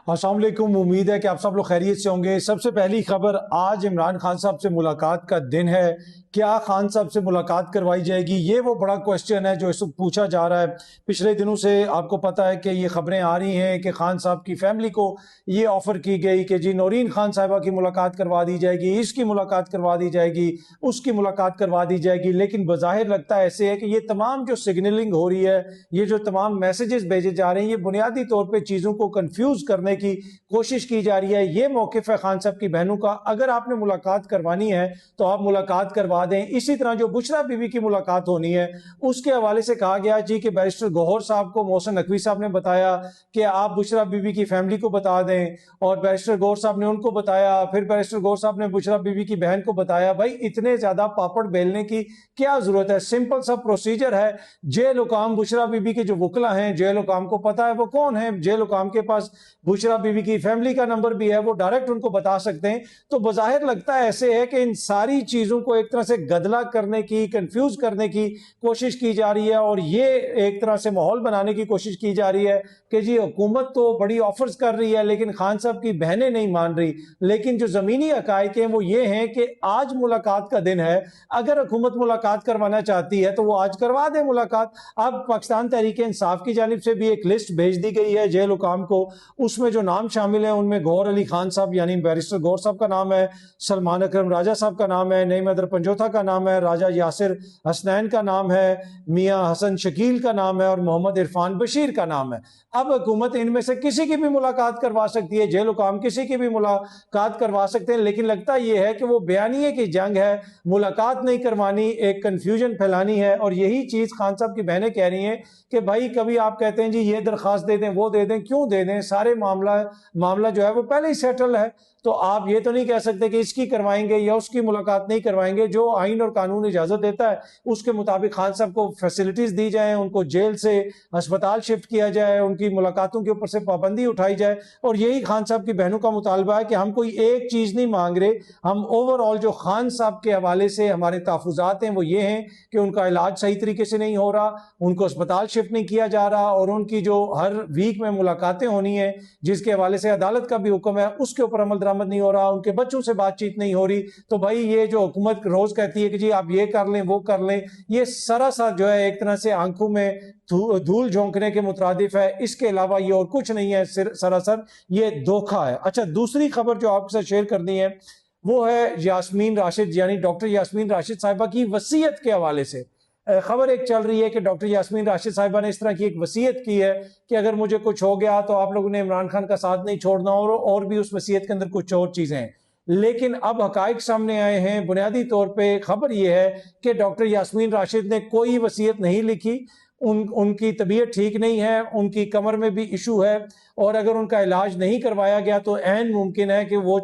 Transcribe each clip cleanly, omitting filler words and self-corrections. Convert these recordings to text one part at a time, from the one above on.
السلام علیکم، امید ہے کہ آپ سب لوگ خیریت سے ہوں گے۔ سب سے پہلی خبر، آج عمران خان صاحب سے ملاقات کا دن ہے۔ کیا خان صاحب سے ملاقات کروائی جائے گی؟ یہ وہ بڑا کوسچن ہے جو اس وقت پوچھا جا رہا ہے۔ پچھلے دنوں سے آپ کو پتا ہے کہ یہ خبریں آ رہی ہیں کہ خان صاحب کی فیملی کو یہ آفر کی گئی کہ جی نورین خان صاحبہ کی ملاقات کروا دی جائے گی، اس کی ملاقات کروا دی جائے گی، اس کی ملاقات کروا دی جائے گی، لیکن بظاہر لگتا ہے ایسے ہے کہ یہ تمام جو سگنلنگ ہو رہی ہے، یہ جو تمام میسیجز بھیجے جا رہے ہیں، یہ بنیادی طور پہ چیزوں کو کنفیوز کرنے کی کوشش کی جا رہی ہے۔ یہ موقف ہے خان صاحب کی بہنوں کا، اگر آپ نے ملاقات کروانی ہے تو آپ ملاقات کروا دیں۔ اسی طرح جو بشرا بی بی کی ملاقات ہونی ہے، اس کے حوالے سے کہا گیا جی کہ بیرسٹر گوہر صاحب کو محسن نقوی صاحب نے بتایا کہ آپ بشرا بی بی کی فیملی کو بتا دیں، اور بیرسٹر گوہر صاحب نے ان کو بتایا، پھر بیرسٹر گوہر صاحب نے بشرا بی بی کی بہن کو بتایا۔ بھائی اتنے زیادہ پاپڑ بیلنے کی کیا ضرورت ہے؟ سمپل سا پروسیجر ہے۔ جیل حکام بشرا بی بی کے جو وکلا ہیں، جیل حکام کو پتا ہے وہ کون ہیں، جیل حکام کے پاس بشرا بی بی کی فیملی کا نمبر بھی ہے، وہ ڈائریکٹ ان کو بتا سکتے ہیں۔ تو بظاہر لگتا ہے ایسے ہے کہ ان ساری چیزوں کو ایک طرح سے گدلا کرنے کی، کنفیوز کرنے کی کوشش کی جا رہی ہے، اور یہ ایک طرح سے ماحول بنانے کی کوشش کی جا رہی ہے کہ جی حکومت تو بڑی آفرز کر رہی ہے لیکن خان صاحب کی بہنیں نہیں مان رہی۔ لیکن جو زمینی حقائق ہیں وہ یہ ہیں کہ آج ملاقات کا دن ہے۔ اگر حکومت ملاقات کروانا چاہتی ہے تو وہ آج کروا دے ملاقات۔ اب پاکستان تحریک انصاف کی جانب سے بھی ایک لسٹ بھیج دی گئی ہے جیل حکام کو، اس میں جو نام شامل ہیں ان میں گوہر علی خان صاحب یعنی بیرسٹر گوہر صاحب کا نام ہے، سلمان اکرم راجہ صاحب کا نام ہے، نعیم حیدر پنجوتھا کا نام ہے، راجہ یاسر حسنین کا نام ہے، میاں حسن شکیل کا نام ہے، اور محمد عرفان بشیر کا نام ہے۔ اب حکومت ان میں سے کسی کی بھی ملاقات کروا سکتی ہے، جیل حکام کسی کی بھی ملاقات کروا سکتے ہیں، لیکن لگتا یہ ہے کہ وہ بیانیے کی جنگ ہے، ملاقات نہیں کروانی، ایک کنفیوژن پھیلانی ہے۔ اور یہی چیز خان صاحب کی بہنیں کہہ رہی ہیں کہ بھائی کبھی آپ کہتے ہیں جی یہ درخواست دے دیں، وہ دے دیں، کیوں دے دیں؟ سارے معاملہ جو ہے وہ پہلے ہی سیٹل ہے، تو آپ یہ تو نہیں کہہ سکتے کہ اس کی کروائیں گے یا اس کی ملاقات نہیں کروائیں گے۔ جو آئین اور قانون اجازت دیتا ہے اس کے مطابق خان صاحب کو فیسلٹیز دی جائیں، ان کو جیل سے ہسپتال شفٹ کیا جائے، ان کی ملاقاتوں کے اوپر سے پابندی اٹھائی جائے۔ اور یہی خان صاحب کی بہنوں کا مطالبہ ہے کہ ہم کوئی ایک چیز نہیں مانگ رہے، ہم اوور آل جو خان صاحب کے حوالے سے ہمارے تحفظات ہیں وہ یہ ہیں کہ ان کا علاج صحیح طریقے سے نہیں ہو رہا، ان کو ہسپتال شفٹ نہیں کیا جا رہا، اور ان کی جو ہر ویک میں ملاقاتیں ہونی ہیں جس کے حوالے سے عدالت کا بھی حکم ہے اس کے اوپر عمل درآمد نہیں ہو رہا، ان کے بچوں سے بات چیت نہیں ہو رہی۔ تو بھائی یہ جو حکومت روز کہتی ہے کہ جی آپ یہ کر لیں وہ کر لیں، یہ سراسر جو ہے ایک طرح سے آنکھوں میں دھول جھونکنے کے مترادف ہے، اس کے علاوہ یہ اور کچھ نہیں ہے، سراسر یہ دھوکہ ہے۔ اچھا، دوسری خبر جو آپ کے ساتھ شیئر کرنی ہے وہ ہے یاسمین راشد یعنی ڈاکٹر یاسمین راشد صاحبہ کی وصیت کے حوالے سے۔ خبر ایک چل رہی ہے کہ ڈاکٹر یاسمین راشد صاحبہ نے اس طرح کی ایک وصیت کی ہے کہ اگر مجھے کچھ ہو گیا تو آپ لوگوں نے عمران خان کا ساتھ نہیں چھوڑنا، اور بھی اس وصیت کے اندر کچھ اور چیزیں ہیں۔ لیکن اب حقائق سامنے آئے ہیں، بنیادی طور پہ خبر یہ ہے کہ ڈاکٹر یاسمین راشد نے کوئی وصیت نہیں لکھی، ان کی طبیعت ٹھیک نہیں ہے، ان کی کمر میں بھی ایشو ہے، اور اگر ان کا علاج نہیں کروایا گیا تو عین ممکن ہے کہ وہ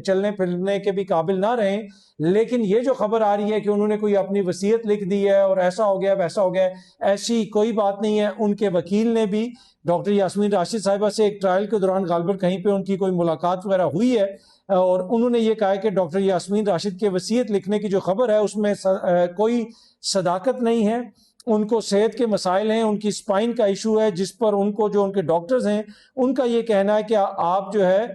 چلنے پھرنے کے بھی قابل نہ رہیں۔ لیکن یہ جو خبر آ رہی ہے کہ انہوں نے کوئی اپنی وصیت لکھ دی ہے اور ایسا ہو گیا ویسا ہو گیا، ایسی کوئی بات نہیں ہے۔ ان کے وکیل نے بھی ڈاکٹر یاسمین راشد صاحبہ سے ایک ٹرائل کے دوران غالباً کہیں پہ ان کی کوئی ملاقات وغیرہ ہوئی ہے، اور انہوں نے یہ کہا کہ ڈاکٹر یاسمین راشد کے وصیت لکھنے کی جو خبر ہے اس میں کوئی صداقت نہیں ہے۔ ان کو صحت کے مسائل ہیں، ان کی سپائن کا ایشو ہے، جس پر ان کو جو ان کے ڈاکٹرز ہیں ان کا یہ کہنا ہے کہ آپ جو ہے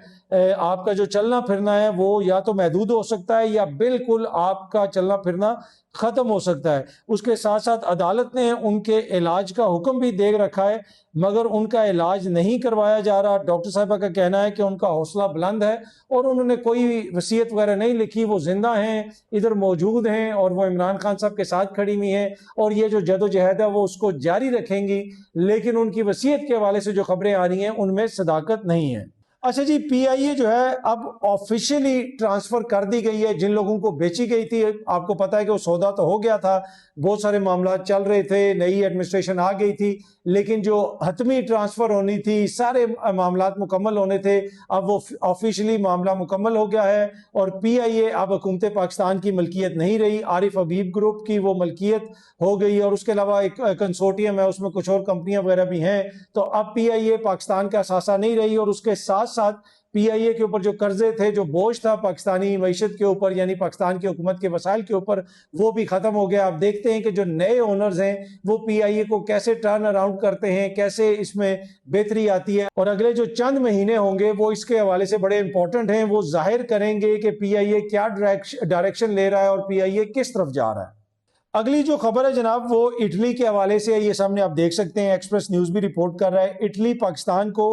آپ کا جو چلنا پھرنا ہے وہ یا تو محدود ہو سکتا ہے یا بالکل آپ کا چلنا پھرنا ختم ہو سکتا ہے۔ اس کے ساتھ ساتھ عدالت نے ان کے علاج کا حکم بھی دے رکھا ہے، مگر ان کا علاج نہیں کروایا جا رہا۔ ڈاکٹر صاحبہ کا کہنا ہے کہ ان کا حوصلہ بلند ہے اور انہوں نے کوئی وصیت وغیرہ نہیں لکھی، وہ زندہ ہیں، ادھر موجود ہیں، اور وہ عمران خان صاحب کے ساتھ کھڑی ہوئی ہیں، اور یہ جو جدوجہد ہے وہ اس کو جاری رکھیں گی۔ لیکن ان کی وصیت کے حوالے سے جو خبریں آ رہی ہیں ان میں صداقت نہیں ہے۔ اچھا جی، پی آئی اے جو ہے اب آفیشیلی ٹرانسفر کر دی گئی ہے جن لوگوں کو بیچی گئی تھی۔ آپ کو پتا ہے کہ وہ سودا تو ہو گیا تھا، بہت سارے معاملات چل رہے تھے، نئی ایڈمنسٹریشن آ گئی تھی، لیکن جو حتمی ٹرانسفر ہونی تھی، سارے معاملات مکمل ہونے تھے، اب وہ آفیشیلی معاملہ مکمل ہو گیا ہے، اور پی آئی اے اب حکومت پاکستان کی ملکیت نہیں رہی، عارف حبیب گروپ کی وہ ملکیت ہو گئی، اور اس کے علاوہ ایک کنسورٹیم ہے، اس میں کچھ اور کمپنیاں وغیرہ بھی ہیں۔ تو اب پی آئی اے پاکستان کا اثاثہ نہیں رہی، اور اس کے ساتھ ساتھ پی آئی اے کے اوپر جو قرضے تھے، جو بوجھ تھا پاکستانی معیشت کے اوپر، یعنی پاکستان کی حکومت کے وسائل کے اوپر، وہ بھی ختم ہو گیا۔ آپ دیکھتے ہیں کہ جو نئے اونرز ہیں وہ پی آئی اے کو کیسے ٹرن اراؤنڈ کرتے ہیں، کیسے اس میں بہتری آتی ہے، اور اگلے جو چند مہینے ہوں گے وہ اس کے حوالے سے بڑے امپورٹنٹ ہیں۔ وہ ظاہر کریں گے کہ پی آئی اے کیا ڈائریکشن لے رہا ہے اور پی آئی اے کس طرف جا رہا ہے۔ اگلی جو خبر ہے جناب وہ اٹلی کے حوالے سے، یہ سامنے آپ دیکھ سکتے ہیں، ایکسپریس نیوز بھی رپورٹ کر رہا ہے۔ اٹلی پاکستان کو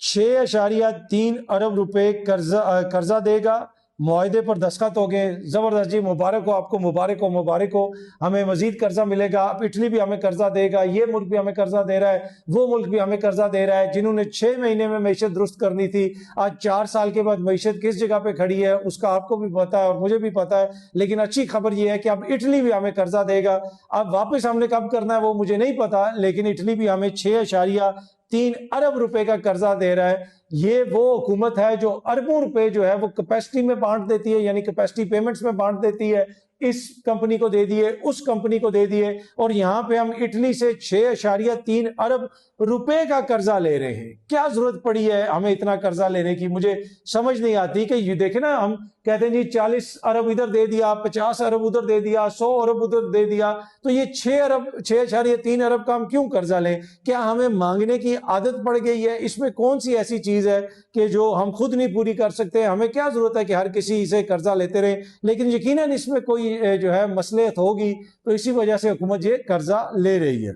6.3 ارب روپے قرضہ دے گا، معاہدے پر دستخط ہو گئے۔ زبردست جی، مبارک ہو آپ کو، مبارک ہو، مبارک ہو، ہمیں مزید قرضہ ملے گا۔ اب اٹلی بھی ہمیں قرضہ دے گا، یہ ملک بھی ہمیں قرضہ دے رہا ہے، وہ ملک بھی ہمیں قرضہ دے رہا ہے۔ جنہوں نے 6 مہینے میں معیشت درست کرنی تھی، آج 4 سال کے بعد معیشت کس جگہ پہ کھڑی ہے اس کا آپ کو بھی پتا ہے اور مجھے بھی پتا ہے۔ لیکن اچھی خبر یہ ہے کہ اب اٹلی بھی ہمیں قرضہ دے گا۔ اب واپس ہم نے کب کرنا ہے وہ مجھے نہیں پتا، لیکن اٹلی بھی ہمیں 6.3 ارب روپے کا قرضہ دے رہا ہے۔ یہ وہ حکومت ہے جو اربوں روپے جو ہے وہ کیپیسٹی میں بانٹ دیتی ہے، یعنی کیپیسٹی پیمنٹس میں بانٹ دیتی ہے، اس کمپنی کو دے دیے، اس کمپنی کو دے دیے، اور یہاں پہ ہم اٹلی سے 6.3 ارب روپے کا قرضہ لے رہے ہیں۔ کیا ضرورت پڑی ہے ہمیں اتنا قرضہ لینے کی؟ مجھے سمجھ نہیں آتی کہ یہ دیکھیں نا، ہم کہتے ہیں جی 40 ارب ادھر دے دیا، 50 ارب ادھر دے دیا، 100 ارب ادھر دے دیا، تو یہ 6.3 ارب کا ہم کیوں قرضہ لیں؟ کیا ہمیں مانگنے کی عادت پڑ گئی ہے؟ اس میں کون سی ایسی چیز ہے کہ جو ہم خود نہیں پوری کر سکتے؟ ہمیں کیا ضرورت ہے کہ ہر کسی سے قرضہ لیتے رہیں؟ لیکن یقیناً اس میں کوئی جو ہے مصلحت ہوگی، تو اسی وجہ سے حکومت یہ قرضہ لے رہی ہے۔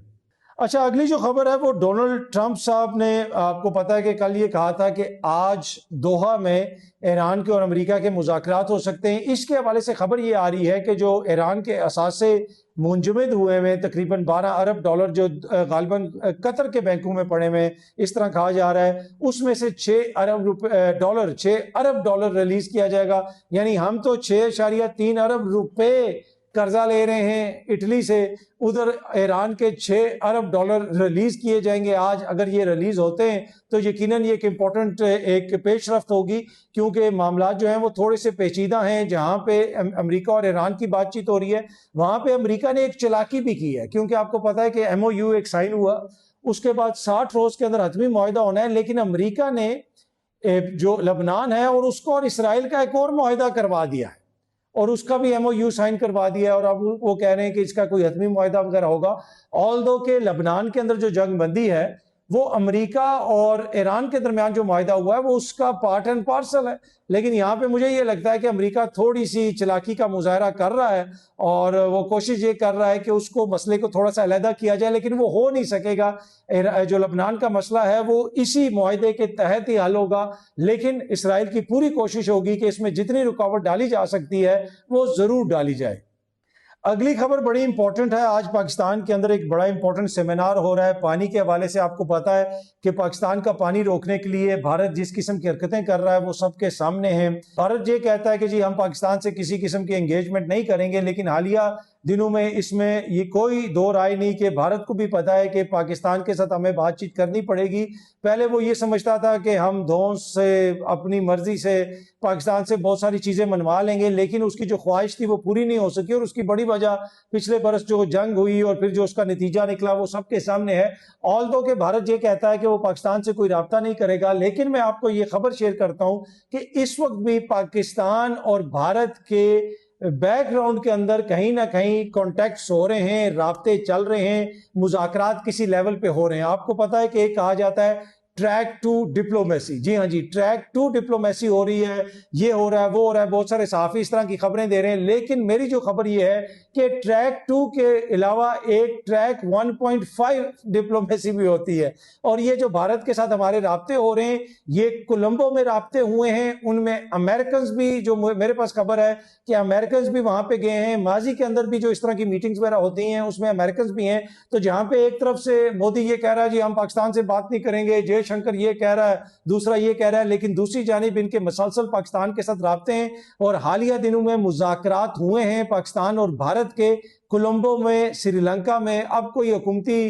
اچھا، اگلی جو خبر ہے وہ ڈونلڈ ٹرمپ صاحب نے، آپ کو پتا ہے کہ کل یہ کہا تھا کہ آج دوحہ میں ایران کے اور امریکہ کے مذاکرات ہو سکتے ہیں۔ اس کے حوالے سے خبر یہ آ رہی ہے کہ جو ایران کے اثاثے منجمد ہوئے ہیں تقریباً 12 ارب ڈالر، جو غالباً قطر کے بینکوں میں پڑے ہوئے ہیں، اس طرح کہا جا رہا ہے، اس میں سے 6 ارب ڈالر ریلیز کیا جائے گا۔ یعنی ہم تو 6.3 ارب روپے قرضہ لے رہے ہیں اٹلی سے، ادھر ایران کے 6 ارب ڈالر ریلیز کیے جائیں گے آج۔ اگر یہ ریلیز ہوتے ہیں تو یقیناً یہ ایک امپورٹنٹ ایک پیش رفت ہوگی، کیونکہ معاملات جو ہیں وہ تھوڑے سے پیچیدہ ہیں۔ جہاں پہ امریکہ اور ایران کی بات چیت ہو رہی ہے، وہاں پہ امریکہ نے ایک چلاکی بھی کی ہے، کیونکہ آپ کو پتا ہے کہ ایم او یو ایک سائن ہوا، اس کے بعد 60 روز کے اندر حتمی معاہدہ ہونا ہے، لیکن امریکہ نے جو لبنان ہے اور اس کو اور اسرائیل کا ایک اور معاہدہ کروا دیا ہے، اور اس کا بھی ایم او یو سائن کروا دیا ہے، اور اب وہ کہہ رہے ہیں کہ اس کا کوئی حتمی معاہدہ وغیرہ ہوگا۔ آلدو کہ لبنان کے اندر جو جنگ بندی ہے وہ امریکہ اور ایران کے درمیان جو معاہدہ ہوا ہے وہ اس کا پارٹ اینڈ پارسل ہے، لیکن یہاں پہ مجھے یہ لگتا ہے کہ امریکہ تھوڑی سی چلاکی کا مظاہرہ کر رہا ہے، اور وہ کوشش یہ کر رہا ہے کہ اس کو مسئلے کو تھوڑا سا علیحدہ کیا جائے، لیکن وہ ہو نہیں سکے گا۔ جو لبنان کا مسئلہ ہے وہ اسی معاہدے کے تحت ہی حل ہوگا، لیکن اسرائیل کی پوری کوشش ہوگی کہ اس میں جتنی رکاوٹ ڈالی جا سکتی ہے وہ ضرور ڈالی جائے۔ اگلی خبر بڑی امپورٹنٹ ہے۔ آج پاکستان کے اندر ایک بڑا امپورٹنٹ سیمینار ہو رہا ہے پانی کے حوالے سے۔ آپ کو پتا ہے کہ پاکستان کا پانی روکنے کے لیے بھارت جس قسم کی حرکتیں کر رہا ہے وہ سب کے سامنے ہیں۔ بھارت یہ کہتا ہے کہ جی ہم پاکستان سے کسی قسم کی انگیجمنٹ نہیں کریں گے، لیکن حالیہ دنوں میں اس میں یہ کوئی دو رائے نہیں کہ بھارت کو بھی پتا ہے کہ پاکستان کے ساتھ ہمیں بات چیت کرنی پڑے گی۔ پہلے وہ یہ سمجھتا تھا کہ ہم دھونس سے اپنی مرضی سے پاکستان سے بہت ساری چیزیں منوا لیں گے، لیکن اس کی جو خواہش تھی وہ پوری نہیں ہو سکی، اور اس کی بڑی وجہ پچھلے برس جو جنگ ہوئی اور پھر جو اس کا نتیجہ نکلا وہ سب کے سامنے ہے۔ آلدو کہ بھارت یہ کہتا ہے کہ وہ پاکستان سے کوئی رابطہ نہیں کرے گا، لیکن میں آپ کو یہ خبر شیئر کرتا ہوں کہ اس وقت بھی پاکستان اور بھارت کے بیک گراؤنڈ کے اندر کہیں نہ کہیں کانٹیکٹس ہو رہے ہیں، رابطے چل رہے ہیں، مذاکرات کسی لیول پہ ہو رہے ہیں۔ آپ کو پتا ہے کہ ایک کہا جاتا ہے ٹریک ٹو ڈپلومیسی، جی ہاں جی، ٹریک ٹو ڈپلومیسی ہو رہی ہے، یہ ہو رہا ہے، وہ ہو رہا ہے، بہت سارے صحافی اس طرح کی خبریں دے رہے ہیں، لیکن میری جو خبر یہ ہے کہ ٹریک 2 کے علاوہ ایک ٹریک 1.5 ڈپلومیسی بھی ہوتی ہے، اور یہ جو بھارت کے ساتھ ہمارے رابطے ہو رہے ہیں یہ کولمبو میں رابطے ہوئے ہیں، ان میں امریکنز بھی، جو میرے پاس خبر ہے کہ امریکنز بھی وہاں پہ گئے ہیں۔ ماضی کے اندر بھی جو اس طرح کی میٹنگز وغیرہ ہوتی ہیں اس میں امریکنز بھی ہیں، تو جہاں پہ ایک طرف سے مودی یہ کہہ رہا ہے جی ہم پاکستان سے بات نہیں کریں گے، جے شنکر یہ کہہ رہا ہے، دوسرا یہ کہہ رہا ہے، لیکن دوسری جانب ان کے مسلسل پاکستان کے ساتھ رابطے ہیں، اور حالیہ دنوں میں مذاکرات ہوئے ہیں پاکستان اور بھارت کے کولمبو میں، سری لنکا میں۔ اب کوئی حکومتی